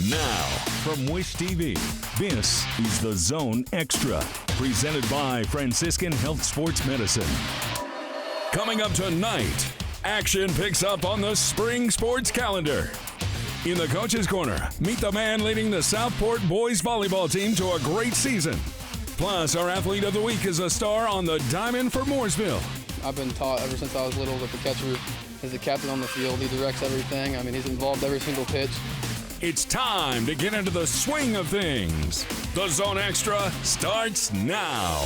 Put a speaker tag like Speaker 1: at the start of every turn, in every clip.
Speaker 1: Now, from Wish TV, this is The Zone Extra, presented by Franciscan Health Sports Medicine. Coming up tonight, action picks up on the spring sports calendar. In the Coach's Corner, meet the man leading the Southport boys volleyball team to a great season. Plus, our Athlete of the Week is a star on the diamond for Mooresville.
Speaker 2: I've been taught ever since I was little that the catcher is the captain on the field. He directs everything. I mean, he's involved every single pitch.
Speaker 1: It's time to get into the swing of things. The Zone Extra starts now.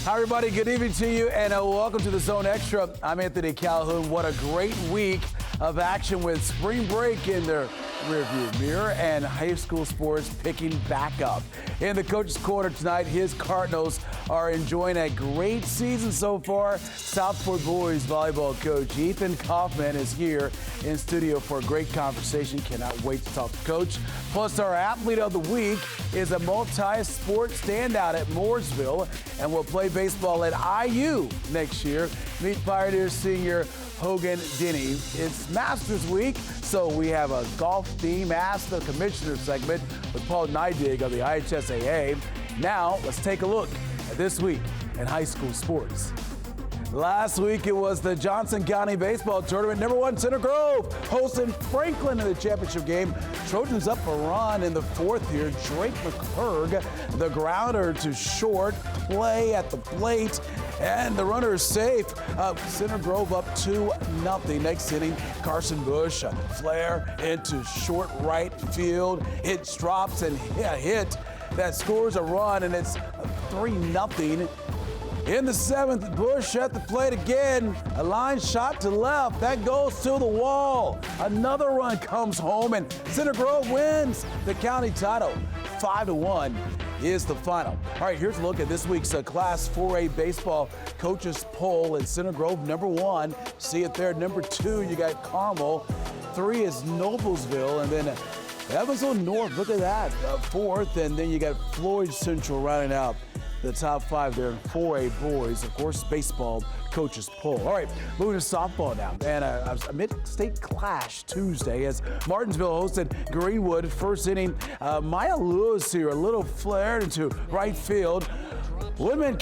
Speaker 3: Hi, everybody. Good evening to you, and welcome to the Zone Extra. I'm Anthony Calhoun. What a great week of action with spring break in the rearview mirror and high school sports picking back up. In the Coach's Corner tonight, his Cardinals are enjoying a great season so far. Southport boys volleyball coach Ethan Kaufman is here in studio for a great conversation. Cannot wait to talk to Coach. Plus, our Athlete of the Week is a multi-sport standout at Mooresville and will play baseball at IU next year. Meet Pioneer senior Hogan Denny. It's Masters Week, so we have a golf theme Ask the Commissioner segment with Paul Neidig of the IHSAA. Now, let's take a look at this week in high school sports. Last week, it was the Johnson County Baseball Tournament. Number 1, Center Grove hosting Franklin in the championship game. Trojans up a run in the fourth here. Drake McClurg, the grounder to short, play at the plate, and the runner is safe. Center Grove up 2-0. Next inning, Carson Bush, a flare into short right field. It drops and a hit that scores a run, and it's 3-0. In the seventh, Bush at the plate again. A line shot to left. That goes to the wall. Another run comes home, and Center Grove wins the county title. 5-1 is the final. All right, here's a look at this week's Class 4A baseball coaches poll in Center Grove. Number 1, see it there. Number 2, you got Carmel. 3 is Noblesville, and then Evansville North. Look at that. 4th, and then you got Floyd Central rounding out the top 5 there in 4A boys. Of course, baseball coaches poll. All right, moving to softball now. And a mid-state clash Tuesday as Martinsville hosted Greenwood. First inning, Maya Lewis here, a little flared into right field. Women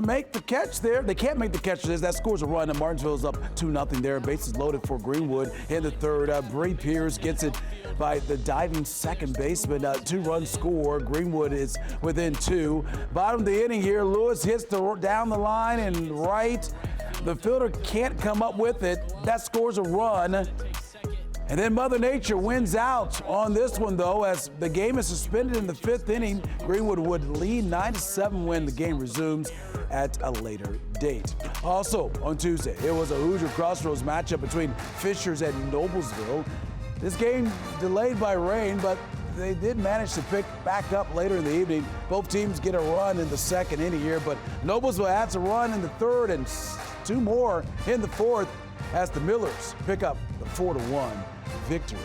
Speaker 3: make the catch there. They can't make the catch there. That scores a run, and Martinsville's up 2-0 there. Bases loaded for Greenwood in the third. Bree Pierce gets it by the diving second baseman. 2-run score. Greenwood is within 2. Bottom of the inning here, Lewis hits down the line and right. The fielder can't come up with it. That scores a run. And then Mother Nature wins out on this one, though, as the game is suspended in the 5th inning. Greenwood would lead 9-7 when the game resumes at a later date. Also, on Tuesday, it was a Hoosier Crossroads matchup between Fishers and Noblesville. This game delayed by rain, but they did manage to pick back up later in the evening. Both teams get a run in the second inning here, but Noblesville adds a run in the third and 2 more in the fourth as the Millers pick up the 4-1 victory.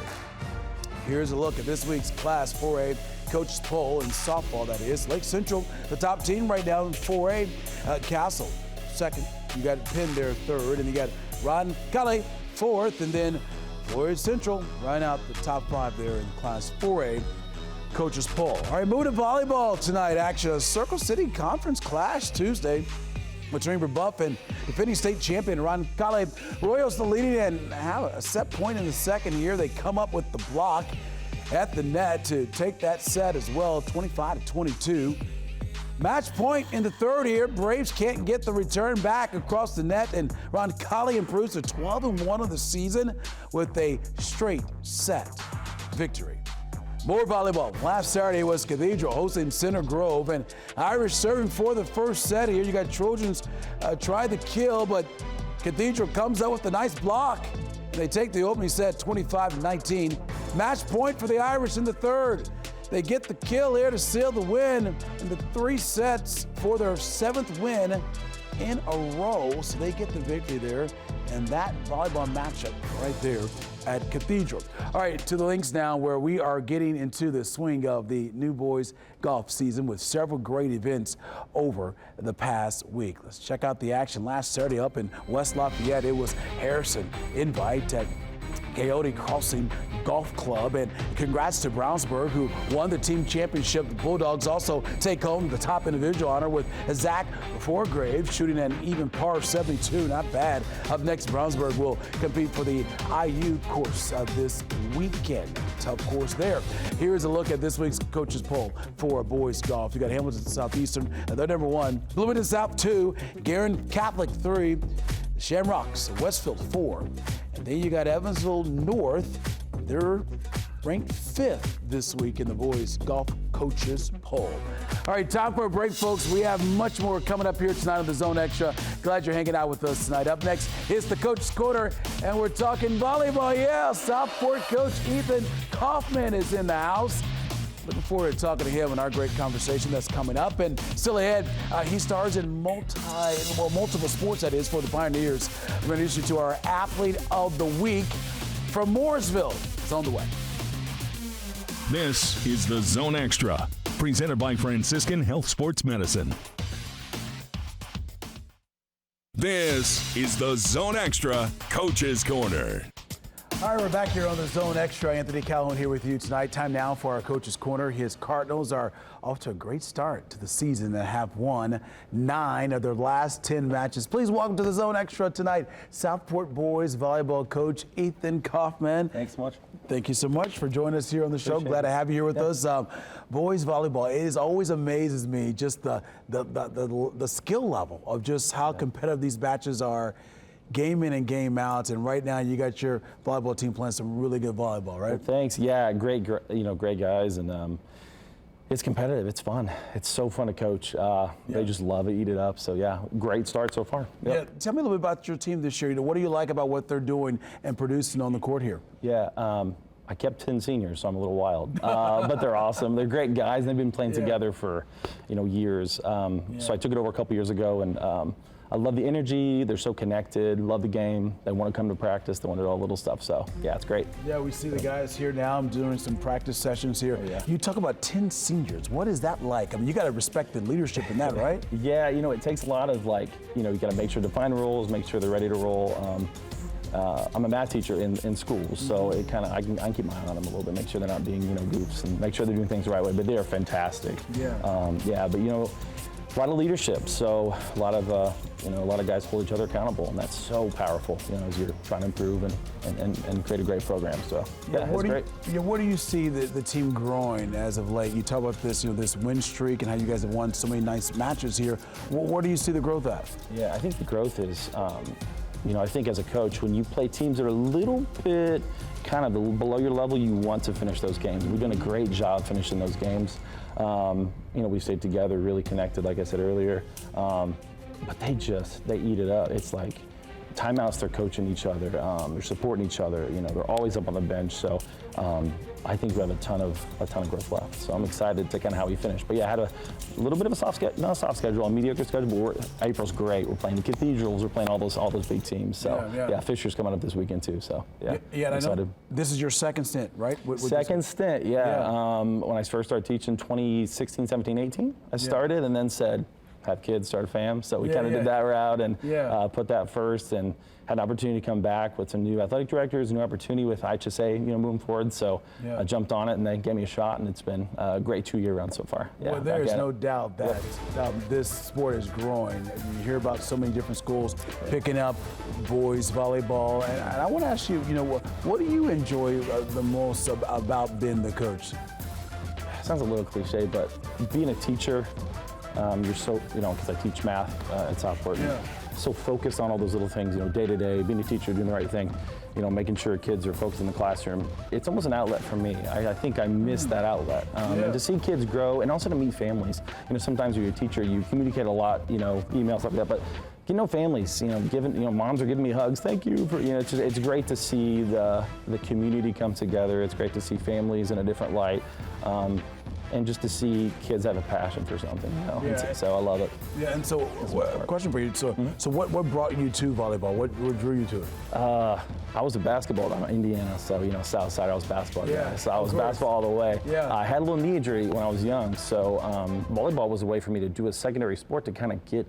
Speaker 3: Here's a look at this week's Class 4A coaches poll in softball, that is. Lake Central, the top team right now in 4A. Castle, second. You got Penn there, third. And you got Ron Cully, fourth. And then Floyd Central, right out the top 5 there in Class 4A coaches poll. All right, moving to volleyball tonight. Action, a Circle City Conference clash Tuesday between Rebuff and defending state champion Ron Caleb. Royals the leading and have a set point in the second here. They come up with the block at the net to take that set as well, 25-22. Match point in the third here. Braves can't get the return back across the net, and Ron Colley improves to 12-1 of the season with a straight set victory. More volleyball. Last Saturday was Cathedral hosting Center Grove, and Irish serving for the first set here. You got Trojans try the kill, but Cathedral comes up with a nice block, and they take the opening set 25-19. Match point for the Irish in the third. They get the kill here to seal the win in the 3 sets for their 7th win in a row. So they get the victory there, and that volleyball matchup right there at Cathedral. All right, to the links now where we are getting into the swing of the new boys golf season with several great events over the past week. Let's check out the action last Saturday up in West Lafayette. It was Harrison Invite at Coyote Crossing Golf Club. And congrats to Brownsburg, who won the team championship. The Bulldogs also take home the top individual honor with Zach Foregrave shooting an even par 72. Not bad. Up next, Brownsburg will compete for the IU course this weekend. Tough course there. Here's a look at this week's coaches poll for boys golf. You got Hamilton Southeastern, they're number 1. Bloomington South 2, Guerin Catholic 3, Shamrocks Westfield 4. And then you got Evansville North. They're ranked 5th this week in the boys golf coaches poll. All right, time for a break, folks. We have much more coming up here tonight on the Zone Extra. Glad you're hanging out with us tonight. Up next is the Coach's Corner, and we're talking volleyball. Yeah, Southport coach Ethan Kaufman is in the house. Looking forward to talking to him and our great conversation that's coming up. And still ahead, he stars in multiple sports, that is, for the Pioneers. We're going to introduce you to our Athlete of the Week from Mooresville. It's on the way.
Speaker 1: This is the Zone Extra, presented by Franciscan Health Sports Medicine. This is the Zone Extra Coach's Corner.
Speaker 3: All right, we're back here on the Zone Extra. Anthony Calhoun here with you tonight. Time now for our Coach's Corner. His Cardinals are off to a great start to the season and have won 9 of their last 10 matches. Please welcome to the Zone Extra tonight, Southport boys volleyball coach Ethan Kaufman.
Speaker 4: Thanks so much.
Speaker 3: Thank you so much for joining us here on the show. Glad to have you here with us. Boys volleyball, it always amazes me just the skill level of just how competitive these matches are. Game in and game out, and right now you got your volleyball team playing some really good volleyball, right?
Speaker 4: Well, thanks. Yeah, great guys, and it's competitive. It's fun. It's so fun to coach. They just love it, eat it up. So yeah, great start so far. Yep.
Speaker 3: Yeah, tell me a little bit about your team this year. What do you like about what they're doing and producing on the court here?
Speaker 4: Yeah. I kept 10 seniors, so I'm a little wild, but they're awesome. They're great guys. They've been playing together for, years. So I took it over a couple years ago, and I love the energy. They're so connected. Love the game. They want to come to practice. They want to do all the little stuff. So yeah, it's great.
Speaker 3: Yeah, we see the guys here now. I'm doing some practice sessions here.
Speaker 4: Oh, yeah.
Speaker 3: You talk about 10 seniors. What is that like? I mean, you got to respect the leadership in that, right?
Speaker 4: Yeah, it takes a lot of you got to make sure to define rules, make sure they're ready to roll. I'm a math teacher in schools, so it I can keep my eye on them a little bit, make sure they're not being goofs, and make sure they're doing things the right way. But they are fantastic.
Speaker 3: Yeah.
Speaker 4: But a lot of leadership, so a lot of guys hold each other accountable, and that's so powerful, as you're trying to improve and create a great program. So yeah, it's great.
Speaker 3: Where do you see the team growing as of late? You talk about this, this win streak and how you guys have won so many nice matches here. Where do you see the growth at?
Speaker 4: Yeah, I think the growth is, I think as a coach, when you play teams that are a little bit kind of below your level, you want to finish those games. We've done a great job finishing those games. We stayed together, really connected, like I said earlier. But they eat it up. It's like timeouts, they're coaching each other, they're supporting each other. They're always up on the bench. So I think we have a ton of growth left. So I'm excited to kind of how we finish. But yeah, I had a little bit of a mediocre schedule. But April's great. We're playing the Cathedrals. We're playing all those big teams. So yeah, Fisher's coming up this weekend too. So yeah,
Speaker 3: I'm excited. This is your second stint, right?
Speaker 4: Second stint, yeah. When I first started teaching 2016, 17, 18, I started and then said, have kids, start a fam. So we kind of did that route and put that first, and had an opportunity to come back with some new athletic directors, a new opportunity with IHSA, moving forward. So I jumped on it, and they gave me a shot, and it's been a great 2-year run so far.
Speaker 3: Well, there's no doubt that this sport is growing. You hear about so many different schools picking up boys volleyball, and I want to ask you, what do you enjoy the most about being the coach?
Speaker 4: Sounds a little cliche, but being a teacher, you're so, because I teach math at Southport, so focused on all those little things, day to day, being a teacher, doing the right thing, making sure kids are focused in the classroom. It's almost an outlet for me. I think I miss that outlet. And to see kids grow, and also to meet families. Sometimes when you're a teacher, you communicate a lot, emails, stuff like that, but families, moms are giving me hugs. Thank you for, it's great to see the community come together. It's great to see families in a different light. And just to see kids have a passion for something, so I love it.
Speaker 3: Yeah, and so, question for you. So, so what brought you to volleyball? What drew you to it?
Speaker 4: I was a basketball guy in Indiana, so South Side, I was a basketball guy. So I was basketball all the way.
Speaker 3: Yeah.
Speaker 4: I had a little knee injury when I was young, so volleyball was a way for me to do a secondary sport to kind of get,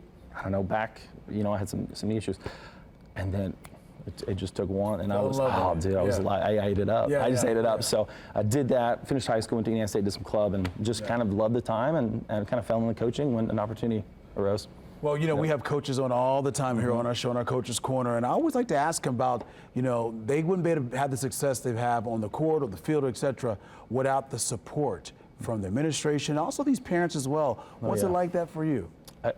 Speaker 4: back. I had some knee issues, and then It just took one, and I
Speaker 3: Fell in
Speaker 4: was,
Speaker 3: love
Speaker 4: oh,
Speaker 3: with it.
Speaker 4: dude, I was
Speaker 3: Yeah.
Speaker 4: like, I ate it up.
Speaker 3: Yeah,
Speaker 4: I just
Speaker 3: yeah,
Speaker 4: ate it up.
Speaker 3: yeah.
Speaker 4: So I did that, finished high school, went to Indiana State, did some club, and just kind of loved the time and kind of fell into coaching when an opportunity arose.
Speaker 3: Well, we have coaches on all the time here on our show, on our Coach's Corner, and I always like to ask them about, they wouldn't be able to have the success they have on the court or the field, et cetera, without the support from the administration, also these parents as well. What's it like that for you?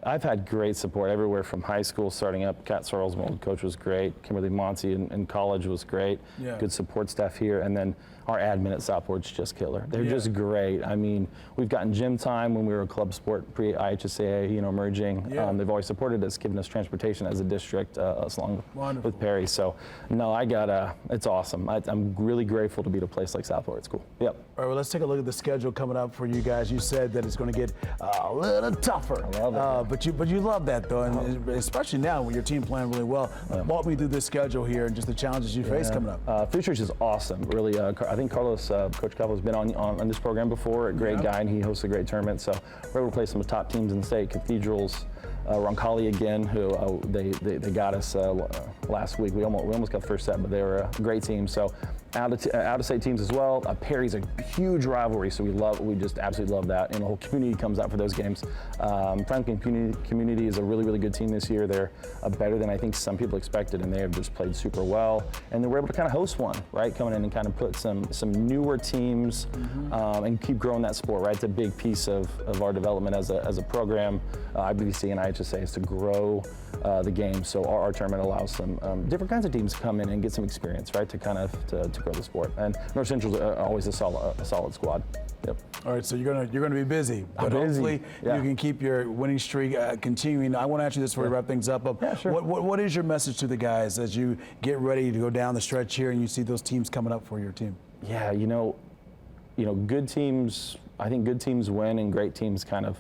Speaker 4: I've had great support everywhere from high school starting up. Kat Searles, my old coach, was great. Kimberly Monty in college was great.
Speaker 3: Yeah.
Speaker 4: Good support staff here. And then our admin at Southport's just killer. They're just great. I mean, we've gotten gym time when we were a club sport pre-IHSAA, emerging.
Speaker 3: Yeah.
Speaker 4: They've always supported us, given us transportation as a district, along
Speaker 3: Wonderful.
Speaker 4: with Perry. So, no, it's awesome. I'm really grateful to be at a place like Southport. It's cool. Yep.
Speaker 3: All right, well, let's take a look at the schedule coming up for you guys. You said that it's going to get a little tougher.
Speaker 4: I love it.
Speaker 3: But you love that, though, and especially now with your team playing really well. Walk me through this schedule here and just the challenges you face coming up.
Speaker 4: Food Church is awesome, really. I think Carlos, Coach Capo, has been on this program before. A great guy, and he hosts a great tournament. So we're able to play some of the top teams in the state. Cathedrals, Roncalli again, who they got us last week. We almost got the first set, but they were a great team. So out of state teams as well. Perry's a huge rivalry, so we just absolutely love that, and the whole community comes out for those games. Franklin community is a really, really good team this year. They're better than I think some people expected, and they have just played super well. And then we're able to kind of host one, right? Coming in and kind of put some newer teams and keep growing that sport, right? It's a big piece of our development as a program. IBC and IHSA is to grow the game. So our tournament allows some different kinds of teams to come in and get some experience, right? To kind of to grow the sport. And North Central's always a solid squad. Yep.
Speaker 3: All right, so you're gonna be busy, but
Speaker 4: busy.
Speaker 3: hopefully
Speaker 4: Yeah.
Speaker 3: you can keep your winning streak continuing. I want to ask you this before we wrap things up.
Speaker 4: Yeah, sure.
Speaker 3: What is your message to the guys as you get ready to go down the stretch here and you see those teams coming up for your team?
Speaker 4: Yeah, good teams. I think good teams win, and great teams kind of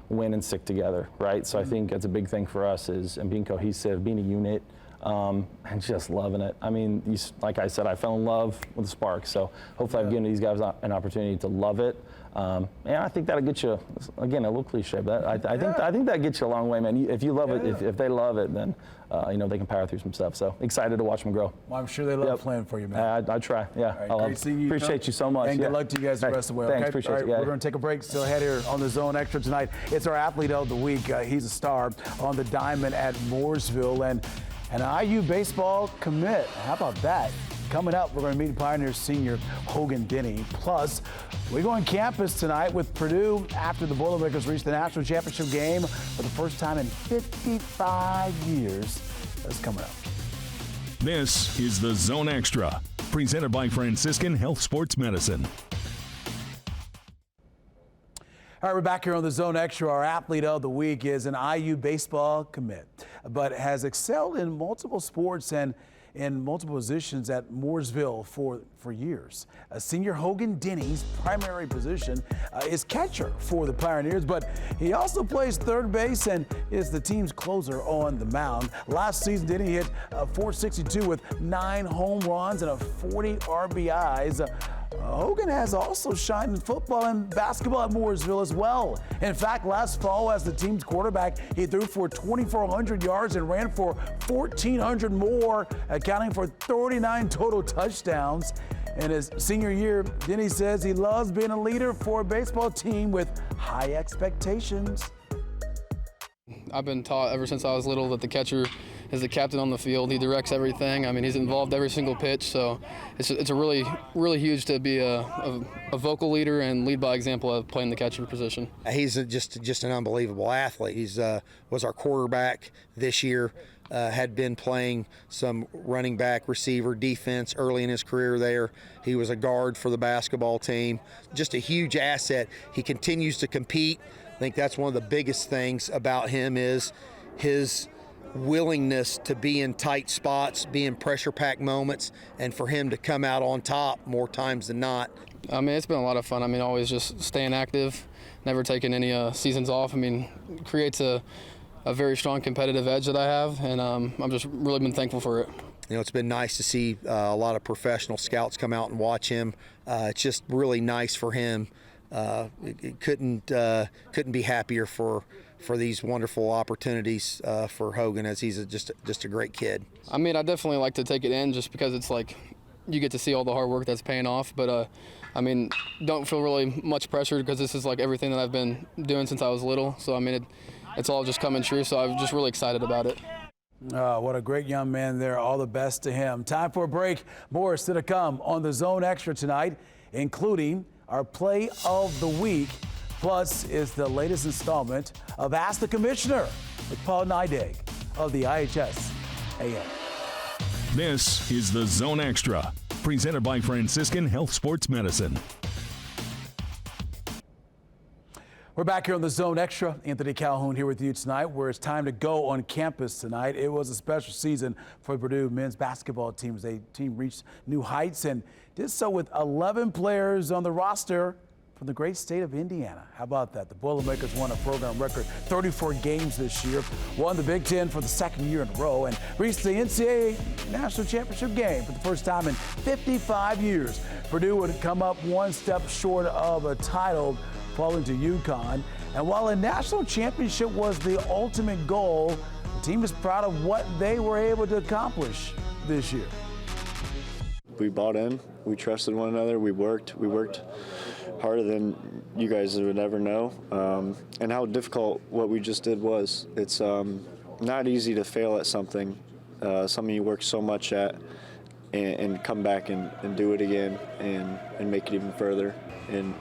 Speaker 4: win and stick together, right? So I think that's a big thing for us and being cohesive, being a unit, and just loving it. I mean, like I said, I fell in love with the Spark, so hopefully I've given these guys an opportunity to love it. And I think that'll get you, again, a little cliche, but I think that gets you a long way, man. If you love it, if they love it, then they can power through some stuff. So excited to watch them grow.
Speaker 3: Well, I'm sure they love playing for you, man.
Speaker 4: I try, yeah.
Speaker 3: All right, great seeing you.
Speaker 4: Appreciate you so much.
Speaker 3: And good luck to you guys the rest of the way.
Speaker 4: Thanks,
Speaker 3: Okay?
Speaker 4: appreciate
Speaker 3: All right,
Speaker 4: it. Yeah.
Speaker 3: we're going to take a break. Still ahead here on the Zone Extra tonight. It's our Athlete of the Week. He's a star on the diamond at Mooresville and an IU baseball commit. How about that? Coming up, we're going to meet Pioneer senior Hogan Denny. Plus, we go on campus tonight with Purdue after the Boilermakers reached the national championship game for the first time in 55 years. That's coming up.
Speaker 1: This is the Zone Extra, presented by Franciscan Health Sports Medicine.
Speaker 3: All right, we're back here on the Zone Extra. Our Athlete of the Week is an IU baseball commit, but has excelled in multiple sports and in multiple positions at Mooresville for years. Senior Hogan Denny's primary position is catcher for the Pioneers, but he also plays third base and is the team's closer on the mound. Last season, Denny hit .462 with 9 home runs and 40 RBIs. Hogan has also shined in football and basketball at Mooresville as well. In fact, last fall as the team's quarterback, he threw for 2,400 yards and ran for 1,400 more, accounting for 39 total touchdowns. In his senior year, Denny says he loves being a leader for a baseball team with high expectations.
Speaker 2: I've been taught ever since I was little that the catcher is the captain on the field. He directs everything. I mean, he's involved every single pitch. So it's a really, really huge to be a vocal leader and lead by example of playing the catcher position.
Speaker 5: He's just an unbelievable athlete. He's was our quarterback this year. Had been playing some running back, receiver, defense early in his career there. He was a guard for the basketball team. Just a huge asset. He continues to compete. I think that's one of the biggest things about him is his willingness to be in tight spots, be in pressure-packed moments, and for him to come out on top more times than not.
Speaker 2: I mean, it's been a lot of fun. I mean, always just staying active, never taking any seasons off. I mean, it creates a very strong competitive edge that I have, and I've just really been thankful for it.
Speaker 5: It's been nice to see a lot of professional scouts come out and watch him. It's just really nice for him. It couldn't be happier for for these wonderful opportunities for Hogan, as he's just a great kid.
Speaker 2: I mean, I definitely like to take it in just because it's like you get to see all the hard work that's paying off. But I mean, don't feel really much pressure because this is like everything that I've been doing since I was little. So I mean, it's all just coming true. So I'm just really excited about it.
Speaker 3: What a great young man there. All the best to him. Time for a break. More is still to come on the Zone Extra tonight, including our Play of the Week. Plus is the latest installment of Ask the Commissioner with Paul Neidig of the IHS AM.
Speaker 1: This is the Zone Extra, presented by Franciscan Health Sports Medicine.
Speaker 3: We're back here on the Zone Extra. Anthony Calhoun here with you tonight, where it's time to go on campus tonight. It was a special season for the Purdue men's basketball team as the team reached new heights and did so with 11 players on the roster from the great state of Indiana. How about that? The Boilermakers won a program record 34 games this year, won the Big Ten for the second year in a row, and reached the NCAA National Championship game for the first time in 55 years. Purdue would come up one step short of a title, falling to UConn. And while a national championship was the ultimate goal, the team is proud of what they were able to accomplish this year.
Speaker 6: We bought in, we trusted one another, we worked harder than you guys would ever know, and how difficult what we just did was. It's not easy to fail at something you work so much at, and come back and do it again and make it even further and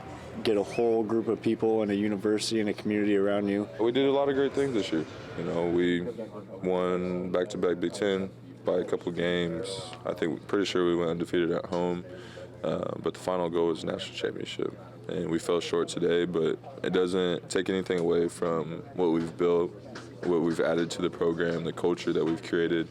Speaker 6: get a whole group of people and a university and a community around you.
Speaker 7: We did a lot of great things this year. You know, we won back-to-back Big Ten by a couple of games. I think pretty sure we went undefeated at home, but the final goal was national championship. And we fell short today, but it doesn't take anything away from what we've built, what we've added to the program, the culture that we've created.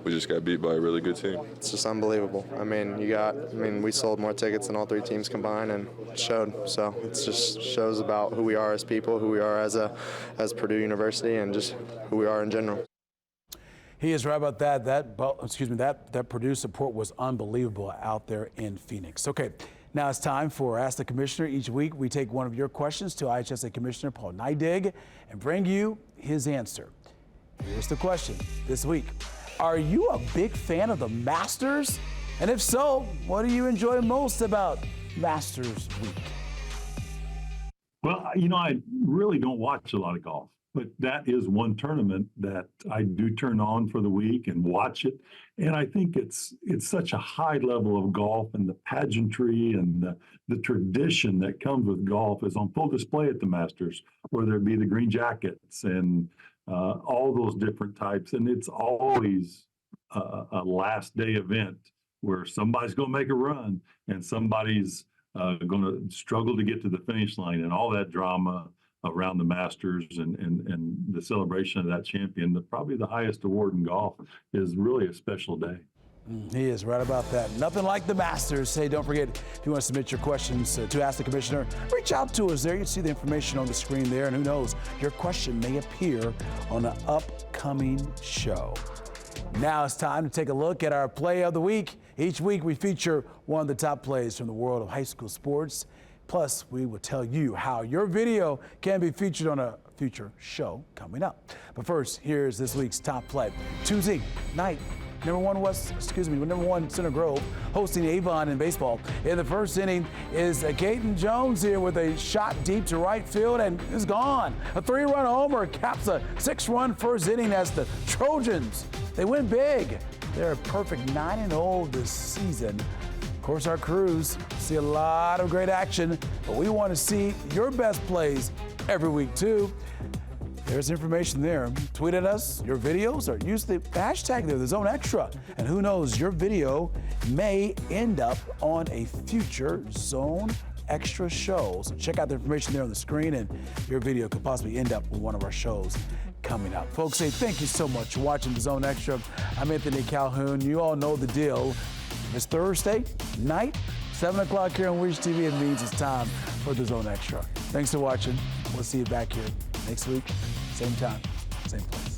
Speaker 7: We just got beat by a really good team.
Speaker 8: It's just unbelievable. I mean, we sold more tickets than all three teams combined, and it showed. So it just shows about who we are as people, who we are as Purdue University, and just who we are in general.
Speaker 3: He is right about that. That Purdue support was unbelievable out there in Phoenix. Okay, now it's time for Ask the Commissioner. Each week we take one of your questions to IHSA Commissioner Paul Neidig and bring you his answer. Here's the question this week. Are you a big fan of the Masters? And if so, what do you enjoy most about Masters Week?
Speaker 9: Well, you know, I really don't watch a lot of golf, but that is one tournament that I do turn on for the week and watch it. And I think it's such a high level of golf, and the pageantry and the tradition that comes with golf is on full display at the Masters, whether it be the green jackets and all those different types. And it's always a last day event where somebody's going to make a run and somebody's going to struggle to get to the finish line, and all that drama around the Masters and the celebration of that champion. Probably the highest award in golf is really a special day.
Speaker 3: He is right about that. Nothing like the Masters. Hey, don't forget, if you want to submit your questions to Ask the Commissioner, reach out to us there. You see the information on the screen there, and who knows, your question may appear on an upcoming show. Now it's time to take a look at our Play of the Week. Each week we feature one of the top plays from the world of high school sports. Plus, we will tell you how your video can be featured on a future show coming up. But first, here's this week's top play. Tuesday night, number one Center Grove hosting Avon in baseball. In the first inning is Caden Jones here with a shot deep to right field and is gone. A 3-run homer caps a 6-run first inning as the Trojans, they win big. They're a perfect 9-0 this season. Of course, our crews see a lot of great action, but we want to see your best plays every week too. There's information there. Tweet at us your videos or use the hashtag there, the Zone Extra. And who knows, your video may end up on a future Zone Extra show. So check out the information there on the screen, and your video could possibly end up on one of our shows coming up. Folks, hey, thank you so much for watching the Zone Extra. I'm Anthony Calhoun. You all know the deal. It's Thursday night, 7 o'clock here on Wish TV. It means it's time for the Zone Extra. Thanks for watching. We'll see you back here next week, same time, same place.